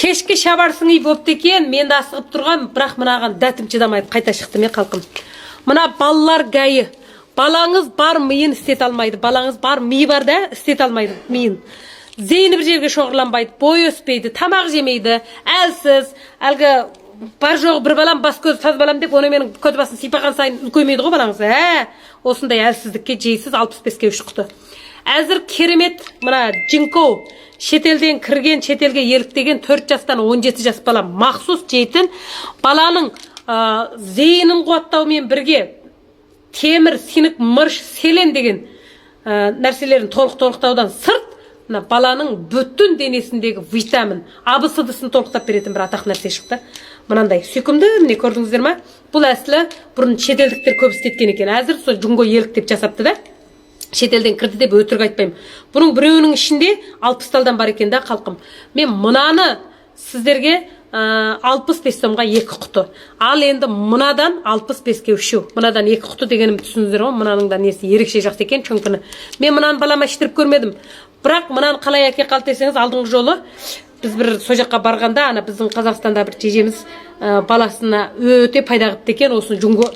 Кешкі шабарсың үй бопты екен, мен де асығып тұрған, бірақ мынаған дәтім чыдамайды, қайта шықты мен қалқым. Мына балалар гайы. Балаңыз бар миын істет алмайды. Балаңыз бар миы бар да істет алмайды миын. Зейіні бір жерге шоғырланбайды, бой өспейді, тамақ жемейді, әлсіз, әлгі бар жоғы бір балам бас көз таз балам деп, оны менің көз басын сипаған сайын үлкеймейді ғой балаңыз. Осындай әлсіздікке жейсіз 65-ке шықты. Әзір керемет мына Джинко шетелден кірген, шетелге еліктеген 4 жастан 17 жас бала мақсус жейтін баланың зейінін қуаттаумен бірге темір, синік, мырш, селен деген нәрселерін толықтаудан сырт баланың бүтін денесіндегі витамин, абысыдысын толықтап беретін бір атақ нәрсе шықты. Мынандай сүйкімді, міне көрдіңіздер ма? Бұл әсілі бұрын шетелдіктер көп істеткен екен. Әзір сол Джинко еліктеп жасапты да. Шетелден кірді деп өтірік айтпаймын. Бұның біреуінің ішінде 60 талдан бар екен да қалқым. Мен мынаны сіздерге 65 сомға 2 құты. Ал енді мынадан 65-ке үшеу. Мынадан 2 құты дегенім түсініңіздер ғой. Мынаның да несі ерекше жақсы екен, чөнкіні. Мен мынаны балама іштіріп көрмедім. Бірақ мынаны қалай әке қалды десеңіз, алдыңғы жолы біз бір со жаққа барғанда, ана біздің Қазақстанда бір жежеміз баласына өте пайда қыпты екен, осыны Джинко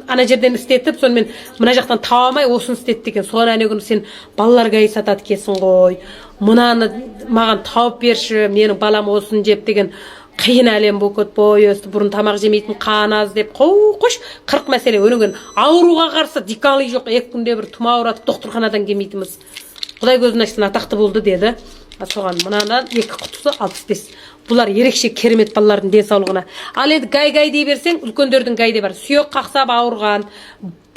ана жерден істетіп, сонымен мына жақтан табамай осыны істетті екен. Соған әне күні сен балалар гайы сатады кесін ғой. Мынаны маған тауып берші, менің балам осыны жеп деген қиын әлем болып бой өсті. Бұрын тамақ жемейтін, қан аз деп қош 40 мәселе өнген. Ауруға қарсы диканлы жоқ, 2 күнде бір тұма ауратып докторханадан келмейтіміз. Құдай көзін ашсын, атақты болды деді. Соған мынадан 2 құтысы 65. Бұлар ерекше керемет балалардың денсаулығына. Ал енді гай дей берсең, үлкендердің гай де бар. Сүйек қақсап ауырған,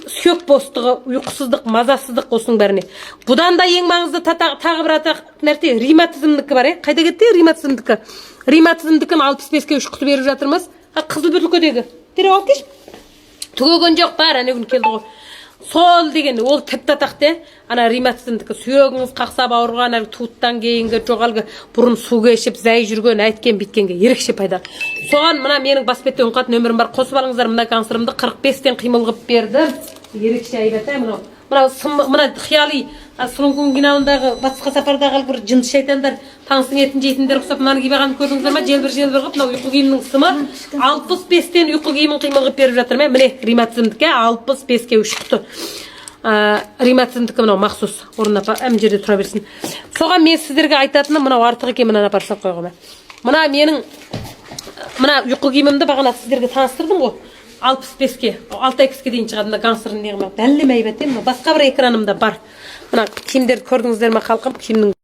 сүйек бостығы, ұйқысыздық, мазасыздық осының бәріне. Бұдан да ең маңызды тағы бір атақ нәрсе ревматизмдікі бар, қайда кетті ревматизмдікі? Ревматизмдікін 65-ке 3 құты беріп жатырмыз. Қызыл бүрлікедегі. Дереу алып кеш. Түгеген жоқ бар, әне күн келді ғой. Сол деген ол тіпті атақты. Ана ревматизмдікі сүйегіңіз қақсап ауырған, туыттан кейінгі жоғалғы бұрын су кешіп, зәй жүрген, әйткен биткенге ерекше пайда. Соған мына менің баспетте үнқат нөмірім бар. Қосып алыңыздар, мына консырымды 45-тен қимыл қып бердім. Ерекше айбат, мына қияли Сұрыңқын генауындағы батысқа сапардағы бір жынды шайтандар таңсың етін жейтіндер ұқсап мынаны кибаған көрдіңіздер ма? Желбір қып, мынау ұйқы киімнің сымы 65-тен ұйқы киімін қимыл қып беріп жатыр ма? Міне ревматизмдікі 65-ке 3 құты. Ревматизмдікі мынау мақсус орнына әм жерде тұра берсін. Соған мен сіздерге айтатыным мынау артық екен, мынаны апарсақ қойғыма. Мына менің мына ұйқы киімімді бағана сіздерге таныстырдым ғой. 65-ке, 6x-ке дейін шығады гансырын неғыма. Дәлем әйбәт, басқа бір экранымда бар. Мына киімдерді көрдіңіздер ма халқым? Киімнің